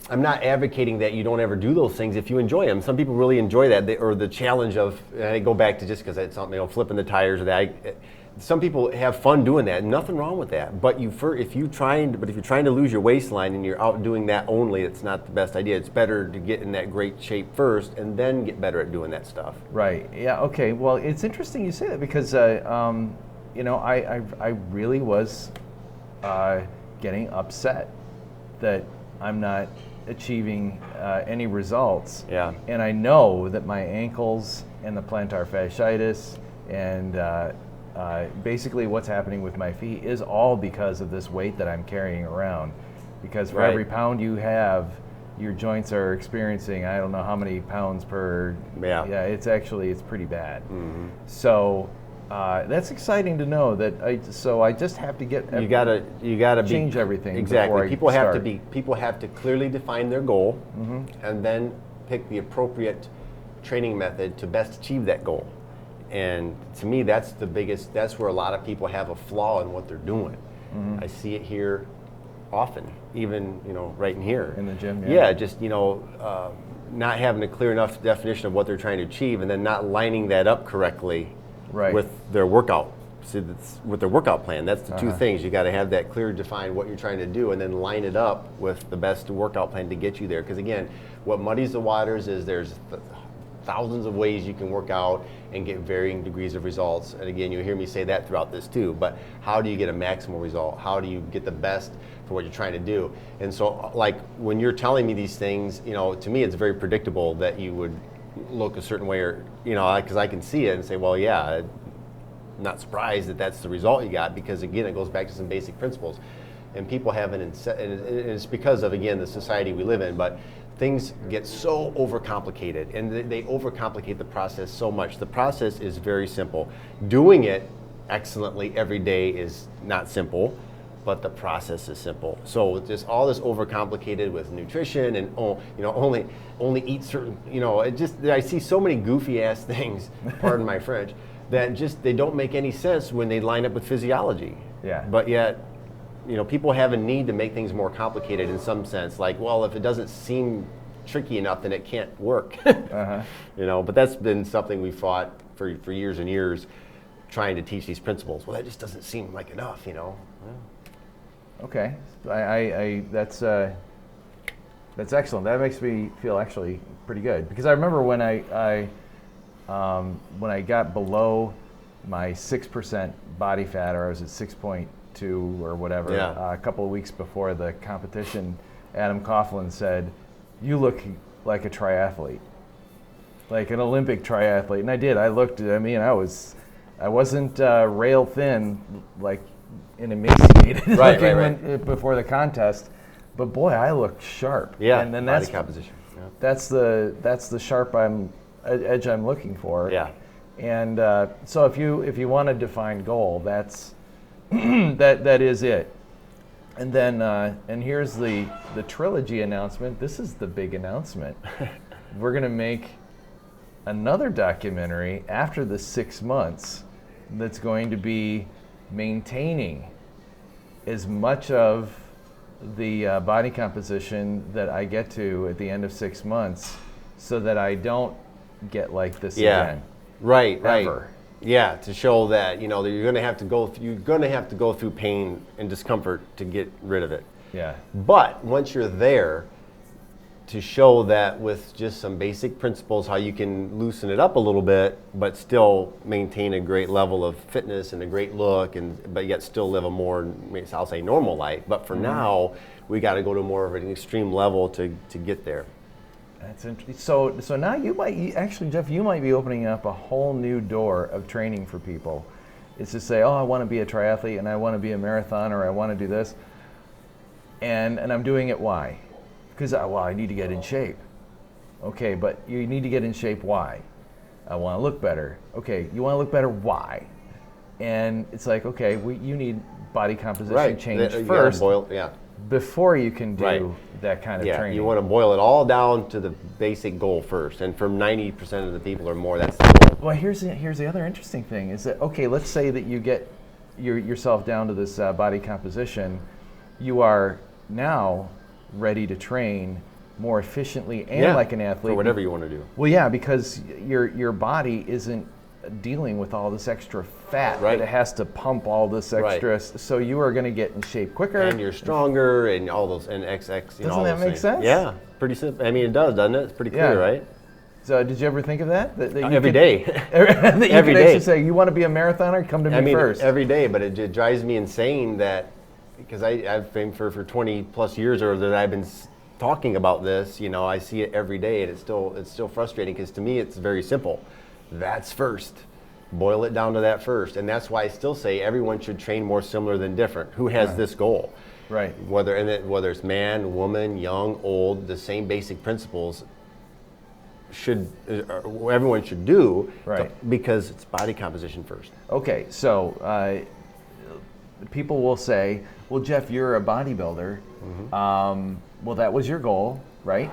I'm not advocating that you don't ever do those things if you enjoy them. Some people really enjoy that, or the challenge of, I go back to just because it's something, flipping the tires or that. Some people have fun doing that. Nothing wrong with that. But if you're trying to lose your waistline and you're out doing that only, it's not the best idea. It's better to get in that great shape first and then get better at doing that stuff. Right. Yeah. Okay. Well, it's interesting you say that because I really was getting upset that I'm not achieving any results. Yeah. And I know that my ankles and the plantar fasciitis and basically what's happening with my feet is all because of this weight that I'm carrying around. Because for every pound you have, your joints are experiencing, I don't know how many pounds per. Yeah, it's pretty bad. Mm-hmm. So that's exciting to know that. I just have to get. You gotta change everything. Exactly. People have to clearly define their goal, and then pick the appropriate training method to best achieve that goal. And to me, that's where a lot of people have a flaw in what they're doing. Mm-hmm. I see it here often, even, right in here. In the gym, yeah. Just, not having a clear enough definition of what they're trying to achieve and then not lining that up correctly with their workout. So with their workout plan, that's the two things. You got to have that clear, define what you're trying to do and then line it up with the best workout plan to get you there. Because again, what muddies the waters is there's thousands of ways you can work out and get varying degrees of results. And again, you'll hear me say that throughout this too, but how do you get a maximal result? How do you get the best for what you're trying to do? And so like when you're telling me these things, to me it's very predictable that you would look a certain way or, because I can see it and say, well, yeah, I'm not surprised that that's the result you got, because again, it goes back to some basic principles. And people have and it's because of, again, the society we live in, but things get so overcomplicated and they overcomplicate the process so much. The process is very simple. Doing it excellently every day is not simple, but the process is simple. So just all this overcomplicated with nutrition and only eat certain, I see so many goofy ass things, pardon my French, that just they don't make any sense when they line up with physiology. Yeah. But yet, people have a need to make things more complicated in some sense. Like, well, if it doesn't seem tricky enough, then it can't work. But that's been something we fought for years and years, trying to teach these principles. Well, that just doesn't seem like enough, Okay, that's excellent. That makes me feel actually pretty good, because I remember when I got below my 6% body fat, or I was at 6.2 or whatever, a couple of weeks before the competition, Adam Coughlin said, "You look like a triathlete, like an Olympic triathlete." And I did. I looked. I wasn't rail thin, like and emaciated before the contest, but boy, I looked sharp. Yeah, and then body composition. Yeah. That's the sharp edge I'm looking for. Yeah. And so if you want to define goal, that's that is it. And then and here's the trilogy announcement. This is the big announcement. We're gonna make another documentary after the 6 months that's going to be maintaining as much of the body composition that I get to at the end of 6 months, so that I don't get like this again. Right. Ever. Yeah, to show that that you're going to have to go through pain and discomfort to get rid of it. Yeah. But once you're there, to show that with just some basic principles, how you can loosen it up a little bit, but still maintain a great level of fitness and a great look, but yet still live a more, I'll say, normal life. But for now, we got to go to more of an extreme level to get there. That's interesting. So now Jeff, you might be opening up a whole new door of training for people. It's to say, I want to be a triathlete and I want to be a marathoner, or I want to do this, and I'm doing it. Why? Because I need to get in shape. Okay, but you need to get in shape. Why? I want to look better. Okay, you want to look better. Why? And it's like, okay, you need body composition change first. Before you can do that kind of training. You want to boil it all down to the basic goal first. And for 90% of the people or more, that's the goal. Well, here's the other interesting thing is that, okay, let's say that you get yourself down to this body composition. You are now ready to train more efficiently and like an athlete. For whatever you want to do. Well, yeah, because your body isn't dealing with all this extra fat that it has to pump all this extra, so you are going to get in shape quicker. And you're stronger and all those, and XX, Doesn't that make sense? Yeah, pretty simple. I mean, it does, doesn't it? It's pretty clear, right? So did you ever think of that? That you every day. That you every could day. actually say, you want to be a marathoner? Come to me first. Every day, but it drives me insane that, because I've been for 20 plus years or that I've been talking about this, you know, I see it every day, and it's still frustrating, because to me it's very simple. That's first. Boil it down to that first. And that's why I still say everyone should train more similar than different. Who has this goal? Right. Whether it's man, woman, young, old, the same basic principles everyone should do, because it's body composition first. Okay, so people will say, well, Jeff, you're a bodybuilder. Well, that was your goal, right?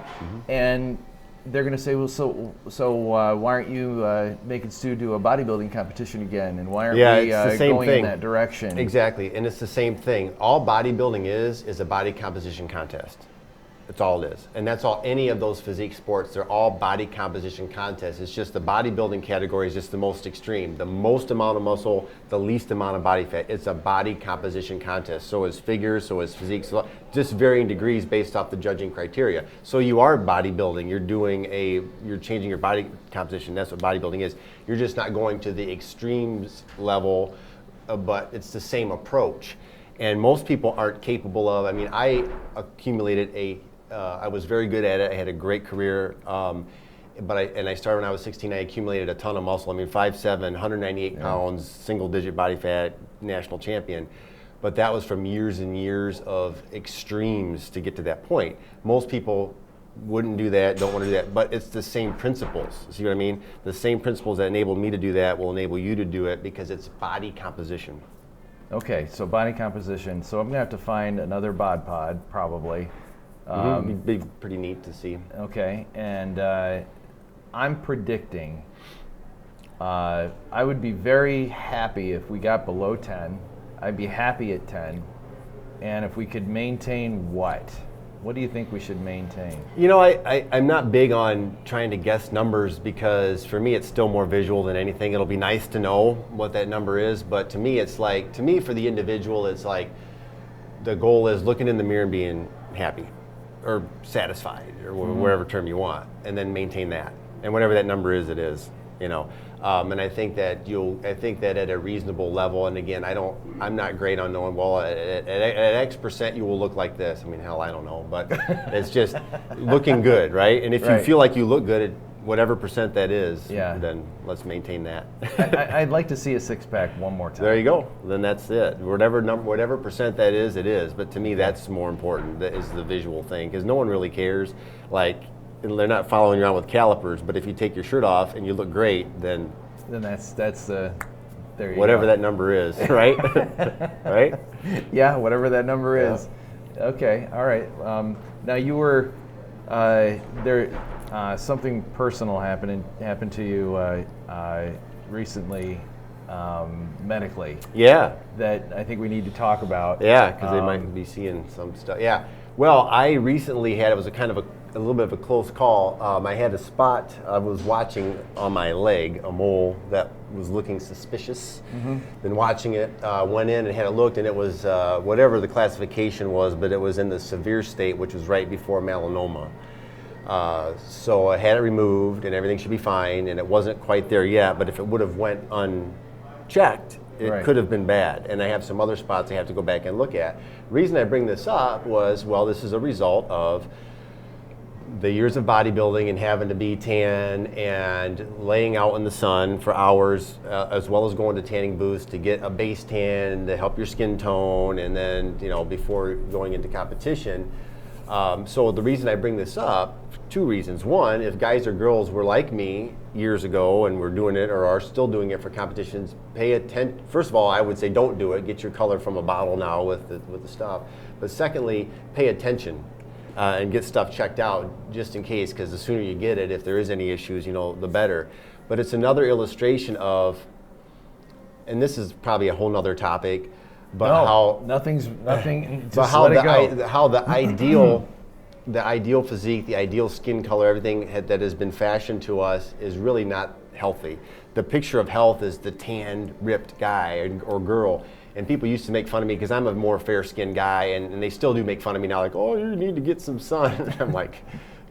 And they're going to say, well, so why aren't you making Stu do a bodybuilding competition again? And why aren't we going in that direction? Exactly, and it's the same thing. All bodybuilding is a body composition contest. That's all it is. And that's all any of those physique sports, they're all body composition contests. It's just the bodybuilding category is just the most extreme. The most amount of muscle, the least amount of body fat. It's a body composition contest. So is figures, so is physique, so just varying degrees based off the judging criteria. So you are bodybuilding, you're changing your body composition. That's what bodybuilding is. You're just not going to the extremes level, but it's the same approach. And most people aren't capable of, I mean, I accumulated I was very good at it. I had a great career, but I started when I was 16. I accumulated a ton of muscle. I mean, 5'7", 198 pounds, single-digit body fat, national champion. But that was from years and years of extremes to get to that point. Most people wouldn't do that, don't want to do that, but it's the same principles. See what I mean? The same principles that enabled me to do that will enable you to do it, because it's body composition. Okay, so body composition. So I'm going to have to find another bod pod, probably. It'd be pretty neat to see. Okay, and I'm predicting I would be very happy if we got below 10. I'd be happy at 10. And if we could maintain what? What do you think we should maintain? You know, I'm not big on trying to guess numbers, because for me it's still more visual than anything. It'll be nice to know what that number is, but to me it's like, for the individual, it's like the goal is looking in the mirror and being happy or satisfied, or whatever term you want, and then maintain that. And whatever that number is, it is, you know. And I think that at a reasonable level, and again, I'm not great on knowing, well, at X percent you will look like this. I mean, hell, I don't know, but it's just looking good, right? And if you feel like you look good at whatever percent that is, then let's maintain that. I'd like to see a six-pack one more time. There you go. Then that's it. Whatever percent that is, it is. But to me, that's more important. That is the visual thing, because no one really cares. Like, they're not following you around with calipers, but if you take your shirt off and you look great, then that's the there you whatever go. That number is, right? Right? Yeah, whatever that number is. Okay, all right. Now you were there. Something personal happened to you recently, medically. Yeah. That I think we need to talk about. Yeah, because they might be seeing some stuff. Yeah. Well, I recently it was a kind of a little bit of a close call. I had a spot I was watching on my leg, a mole that was looking suspicious. Been watching it, went in and had it looked, and it was whatever the classification was, but it was in the severe state, which was right before melanoma. So I had it removed, and everything should be fine, and it wasn't quite there yet, but if it would have went unchecked, it could have been bad. And I have some other spots I have to go back and look at. The reason I bring this up was, well, this is a result of the years of bodybuilding and having to be tan and laying out in the sun for hours, as well as going to tanning booths to get a base tan to help your skin tone, and then, you know, before going into competition. So the reason I bring this up, two reasons. One, if guys or girls were like me years ago and were doing it or are still doing it for competitions, pay attention. First of all, I would say don't do it. Get your color from a bottle now with the stuff. But secondly, pay attention and get stuff checked out just in case, because the sooner you get it, if there is any issues, you know, the better. But it's another illustration of, and this is probably a whole nother topic, but nothing. Just but how let it go. how the ideal the ideal physique, the ideal skin color, everything that has been fashioned to us is really not healthy. The picture of health is the tanned, ripped guy or girl. And people used to make fun of me because I'm a more fair-skinned guy, and they still do make fun of me now, like, oh, you need to get some sun. I'm like,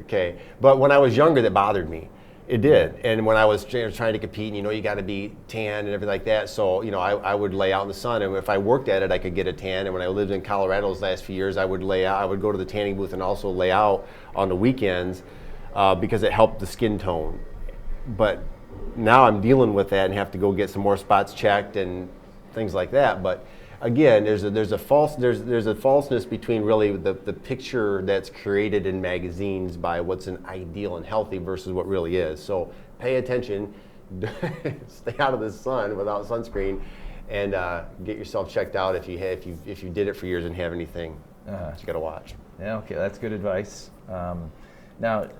okay. But when I was younger, that bothered me. It did. And when I was trying to compete, and, you got to be tan and everything like that. So, I would lay out in the sun, and if I worked at it, I could get a tan. And when I lived in Colorado those last few years, I would lay out. I would go to the tanning booth and also lay out on the weekends because it helped the skin tone. But now I'm dealing with that and have to go get some more spots checked and things like that. But again, there's a falseness between really the picture that's created in magazines by what's an ideal and healthy versus what really is. So pay attention, stay out of the sun without sunscreen, and get yourself checked out if you did it for years and have anything that you got to watch. Yeah, okay, that's good advice. Now,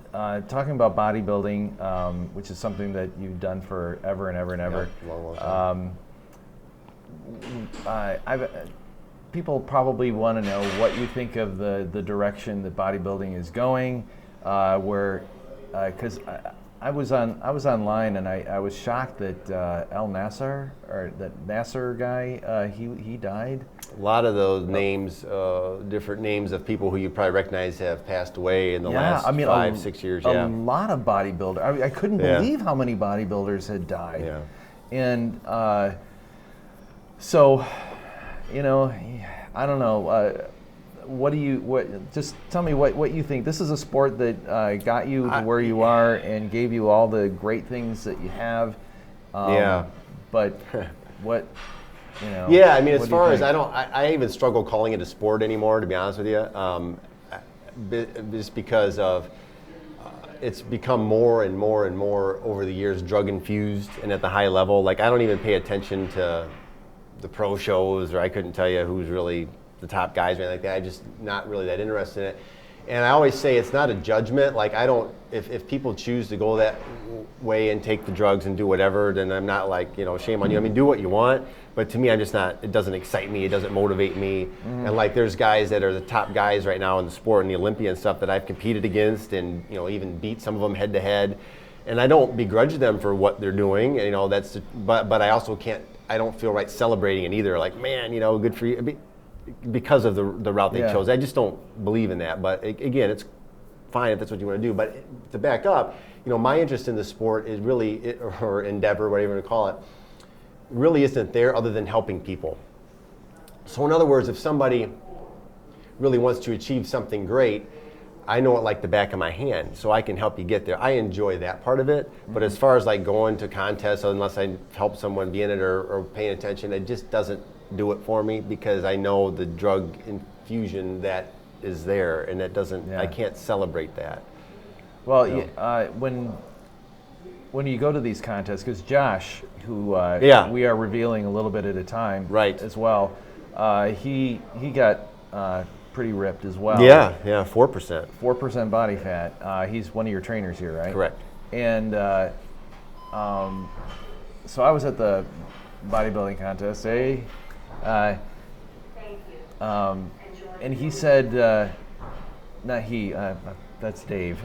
talking about bodybuilding, which is something that you've done forever and ever and ever. Yeah, long time. People probably want to know what you think of the direction that bodybuilding is going. Because I was online and I was shocked that Al Nasser, or that Nasser guy, he died. A lot of those names, different names of people who you probably recognize have passed away in the last 5-6 years. A lot of bodybuilders. I couldn't believe how many bodybuilders had died. Yeah. And so, I don't know. Just tell me what you think. This is a sport that got you to where you are and gave you all the great things that you have. But what, Yeah, I mean, as far as I even struggle calling it a sport anymore, to be honest with you. Just because of it's become more and more and more over the years drug infused and at the high level. Like, I don't even pay attention to the pro shows, or I couldn't tell you who's really the top guys or anything like that. I'm just not really that interested in it. And I always say it's not a judgment. Like, if people choose to go that way and take the drugs and do whatever, then I'm not like, shame on you. I mean, do what you want. But to me, I'm just not, it doesn't excite me. It doesn't motivate me. Mm-hmm. And like, there's guys that are the top guys right now in the sport and the Olympia and stuff that I've competed against and, even beat some of them head to head. And I don't begrudge them for what they're doing. But I also I don't feel right celebrating it either. Like, man, good for you. Because of the route they chose. I just don't believe in that. But again, it's fine if that's what you want to do. But to back up, my interest in the sport is really, or endeavor, whatever you want to call it, really isn't there other than helping people. So in other words, if somebody really wants to achieve something great, I know it like the back of my hand, so I can help you get there. I enjoy that part of it. But as far as like going to contests, unless I help someone be in it or paying attention, it just doesn't do it for me, because I know the drug infusion that is there, and that doesn't. I can't celebrate that. Well, when you go to these contests, because Josh, who we are revealing a little bit at a time, right, as well, he got pretty ripped as well. 4%. 4% body fat. He's one of your trainers here, right? Correct. And so I was at the bodybuilding contest. And he said, not he, that's Dave.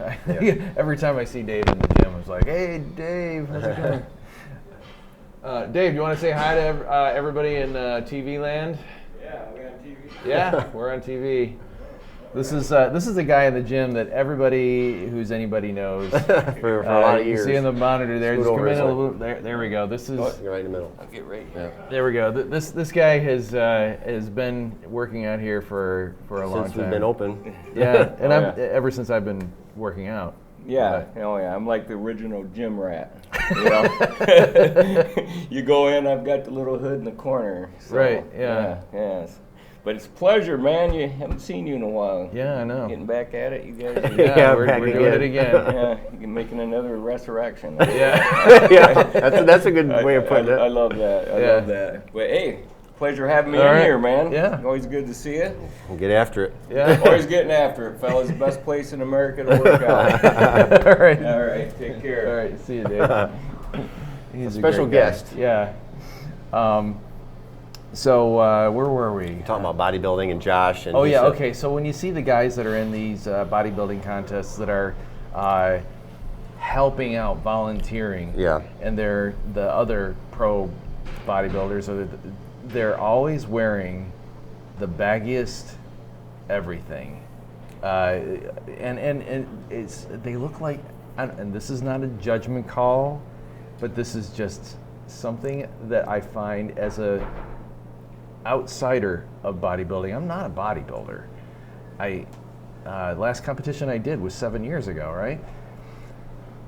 Every time I see Dave in the gym, I was like, hey, Dave, how's it going? Dave, you want to say hi to everybody in TV land? Yeah, we're on TV. Yeah, we're on TV. This is the guy in the gym that everybody who's anybody knows for a lot of years. You see in the monitor there. Just come in a little, there we go. This is. You're right in the middle. I'll get right here. There we go. This guy has been working out here for a long time. Since we've been open. Yeah, and ever since I've been working out. Yeah, I'm like the original gym rat. You go in, I've got the little hood in the corner. So, right. Yeah. Yes. But it's a pleasure, man. You haven't seen you in a while. Yeah, I know. Getting back at it, you guys. We're doing it again. Yeah, you're making another resurrection. Yeah. That's a good way of putting it. I love that. I love that. But hey, pleasure having me in here, man. Yeah. Always good to see you. We'll get after it. Yeah. Always getting after it, fellas. Best place in America to work out. All right. All right. Take care. All right. See you, Dave. He's a special guest. Yeah. So where were we? Talking about bodybuilding and Josh. And oh yeah, okay. So when you see the guys that are in these bodybuilding contests that are helping out, volunteering, and they're the other pro bodybuilders, they're always wearing the baggiest everything, and they look like, and this is not a judgment call, but this is just something that I find as a outsider of bodybuilding. I'm not a bodybuilder. Last competition I did was 7 years ago, right?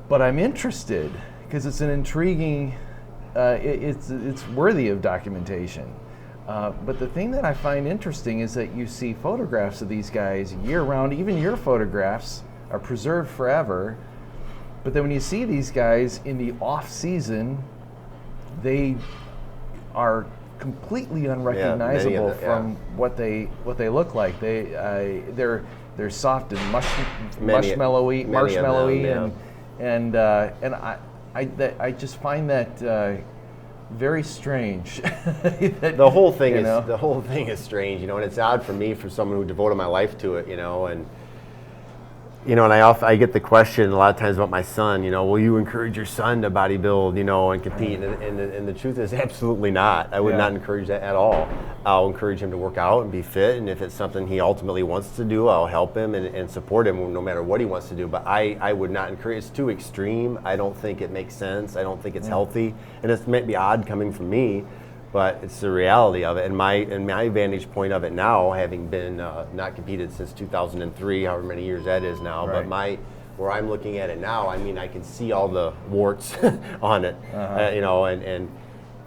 But I'm interested because it's an intriguing, it's worthy of documentation. But the thing that I find interesting is that you see photographs of these guys year round. Even your photographs are preserved forever. But then when you see these guys in the off season, they are completely unrecognizable from what they look like. They're soft and marshmallowy, and I just find that very strange. The whole thing is strange, and it's odd for me, for someone who devoted my life to it, and I get the question a lot of times about my son, will you encourage your son to bodybuild, and compete? And the truth is absolutely not. I would not encourage that at all. I'll encourage him to work out and be fit, and if it's something he ultimately wants to do, I'll help him and support him no matter what he wants to do. But I would not encourage. It's too extreme. I don't think it makes sense. I don't think it's healthy. And it might be odd coming from me, but it's the reality of it. And my vantage point of it now, having been not competed since 2003, however many years that is now, but where I'm looking at it now, I can see all the warts on it,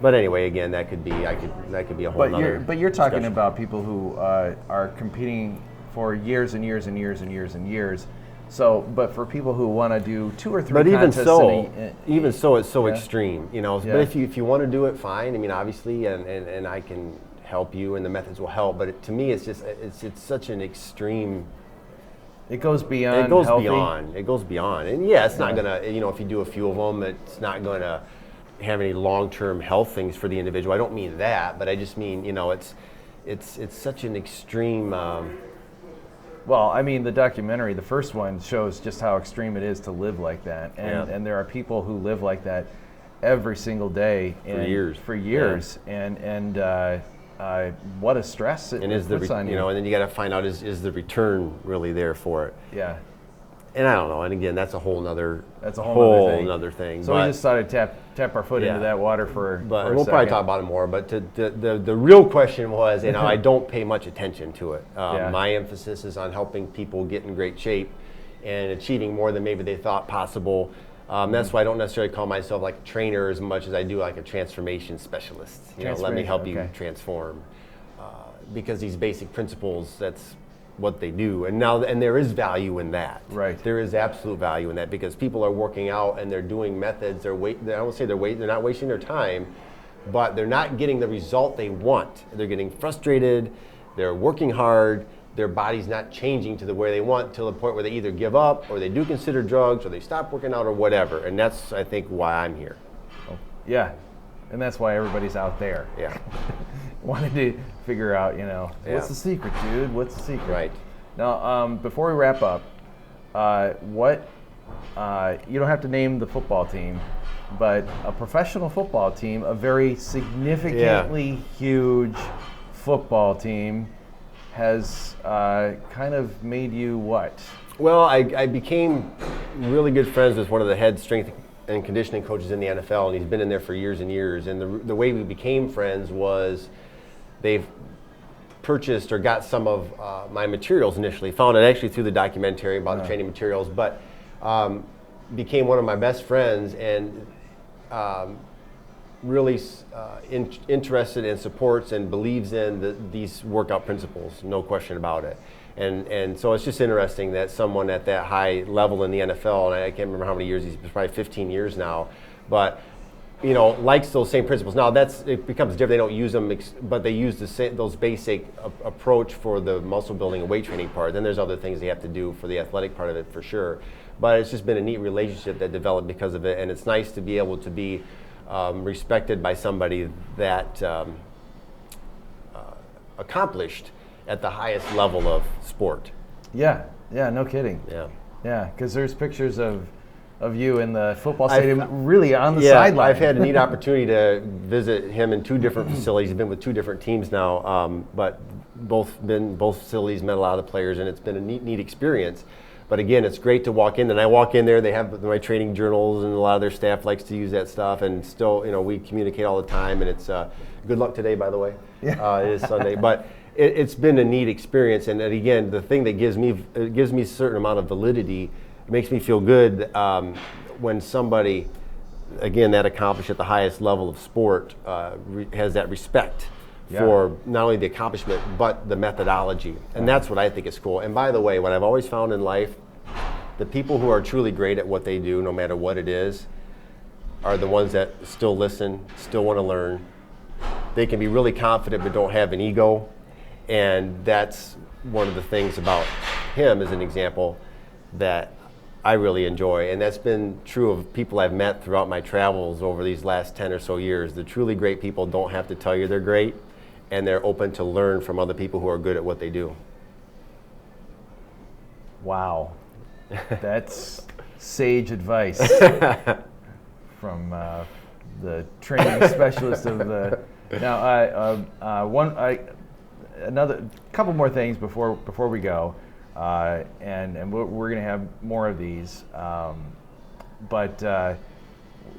but anyway, again, that could be a whole nother. But you're talking discussion about people who are competing for years and years and years and years and years. So, but for people who want to do 2 or 3 but contests, even so, it's so extreme, But if you want to do it, fine. Obviously, and I can help you, and the methods will help. But to me, it's just it's such an extreme. It goes beyond. It goes beyond. It goes beyond, and it's not gonna. If you do a few of them, it's not gonna have any long-term health things for the individual. I don't mean that, but I just mean it's such an extreme. Well, the documentary, the first one, shows just how extreme it is to live like that, and there are people who live like that every single day for years, and what a stress it puts on you. And then you got to find out is the return really there for it? Yeah. And I don't know. And again, that's a whole nother thing. So we just started tap our foot into that water for we'll probably talk about it more. But the real question was, I don't pay much attention to it. My emphasis is on helping people get in great shape and achieving more than maybe they thought possible. That's why I don't necessarily call myself like a trainer as much as I do like a transformation specialist. Let me help you transform. Because these basic principles, that's what they do, and there is value in that. Right. There is absolute value in that because people are working out and they're doing methods. I won't say they're not wasting their time, but they're not getting the result they want. They're getting frustrated. They're working hard. Their body's not changing to the way they want, to the point where they either give up or they do consider drugs or they stop working out or whatever. And that's, I think, why I'm here. Oh, yeah, and that's why everybody's out there. Yeah. Wanted to figure out, what's the secret, dude? What's the secret? Right. Now, before we wrap up, you don't have to name the football team, but a professional football team, a very significantly huge football team, has kind of made you what? Well, I became really good friends with one of the head strength and conditioning coaches in the NFL, and he's been in there for years and years. And the way we became friends was they've purchased or got some of my materials initially, found it actually through the documentary about the training materials, but became one of my best friends and really interested and supports and believes in these workout principles, no question about it. And so it's just interesting that someone at that high level in the NFL, and I can't remember how many years, he's probably 15 years now, but likes those same principles. Now it becomes different. They don't use them, but they use those basic approach for the muscle building and weight training part. Then there's other things they have to do for the athletic part of it for sure. But it's just been a neat relationship that developed because of it, and it's nice to be able to be respected by somebody that accomplished at the highest level of sport. Yeah, no kidding. Yeah, because there's pictures of you in the football stadium, really on the sideline. I've had a neat opportunity to visit him in 2 different facilities. He's been with 2 different teams now, but both facilities met a lot of the players, and it's been a neat experience. But again, it's great to walk in, and I walk in there, they have my training journals, and a lot of their staff likes to use that stuff, and still, we communicate all the time, and it's good luck today, by the way. It is Sunday, but it's been a neat experience, and again, the thing that gives me a certain amount of validity. It makes me feel good when somebody, again, that accomplished at the highest level of sport has that respect for not only the accomplishment, but the methodology. And that's what I think is cool. And by the way, what I've always found in life, the people who are truly great at what they do, no matter what it is, are the ones that still listen, still want to learn. They can be really confident but don't have an ego. And that's one of the things about him, as an example, that I really enjoy, and that's been true of people I've met throughout my travels over these last 10 or so years. The truly great people don't have to tell you they're great, and they're open to learn from other people who are good at what they do. Wow, that's sage advice from the training specialist of the. Now, another couple more things before we go. And we're going to have more of these. But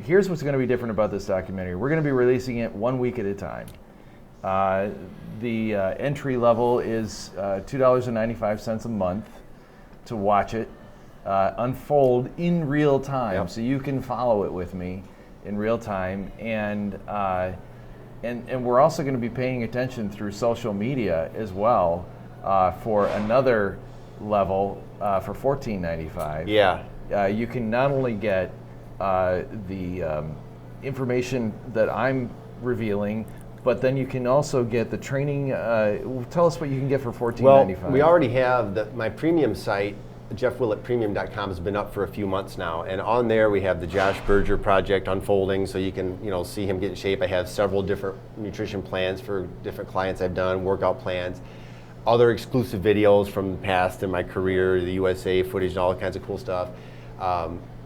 here's what's going to be different about this documentary. We're going to be releasing it 1 week at a time. The entry level is $2.95 a month to watch it unfold in real time. So you can follow it with me in real time. And we're also going to be paying attention through social media as well for another level for $14.95. You can not only get the information that I'm revealing, but then you can also get the training. Tell us what you can get for $14.95. Well, we already have my premium site, JeffWillettPremium.com, has been up for a few months now, and on there we have the Josh Berger project unfolding, so you can see him get in shape. I have several different nutrition plans for different clients I've done, workout plans. Other exclusive videos from the past in my career, the USA footage, and all kinds of cool stuff.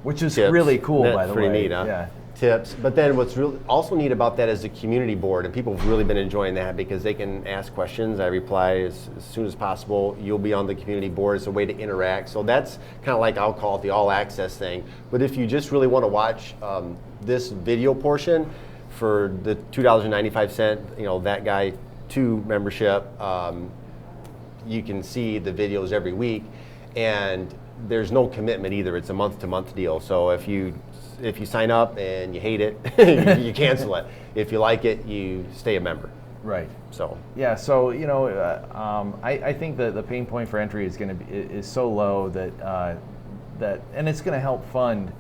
Which is really cool, by the way. Pretty neat, huh? Yeah. Tips. But then what's really also neat about that is the community board, and people have really been enjoying that because they can ask questions. I reply as soon as possible. You'll be on the community board. It's a way to interact. So that's kind of like, I'll call it the all access thing. But if you just really want to watch this video portion for the $2.95, that guy 2 membership, you can see the videos every week, and there's no commitment either. It's a month-to-month deal. So if you sign up and you hate it, you cancel it. If you like it, you stay a member. Right. So yeah. So I think that the pain point for entry is so low that and it's going to help fund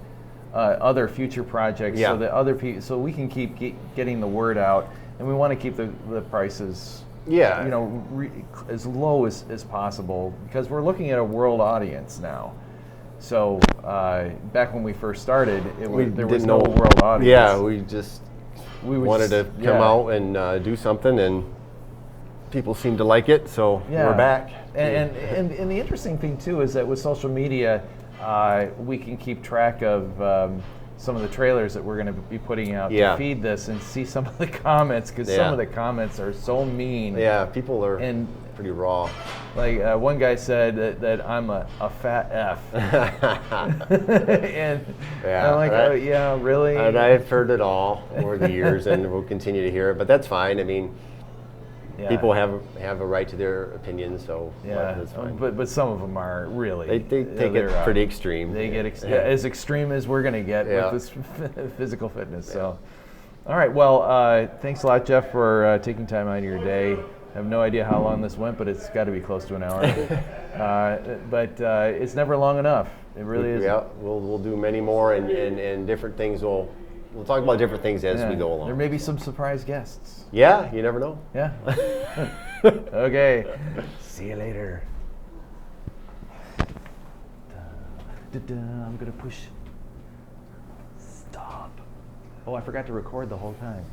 other future projects. So that other people, so we can keep getting the word out, and we want to keep the prices. As low as possible, because we're looking at a world audience now. So back when we first started, there was no world audience. Yeah, we wanted to come out and do something, and people seem to like it, so we're back. And the interesting thing too is that with social media, we can keep track of some of the trailers that we're going to be putting out to feed this, and see some of the comments, because some of the comments are so mean. Yeah, people are pretty raw. Like one guy said that I'm a fat F. And I'm like, oh yeah, really? And I've heard it all over the years, and we'll continue to hear it, but that's fine. I mean, people have a right to their opinions, so that's fine. But some of them are really they take it pretty extreme. They get as extreme as we're going to get with this physical fitness. So, all right. Well, thanks a lot, Jeff, for taking time out of your day. I have no idea how long this went, but it's got to be close to an hour. But it's never long enough. It really is. Yeah, we'll do many more, and different things. We'll talk about different things as we go along. There may be some surprise guests. Yeah, you never know. Yeah. Okay. See you later. I'm going to push stop. Oh, I forgot to record the whole time.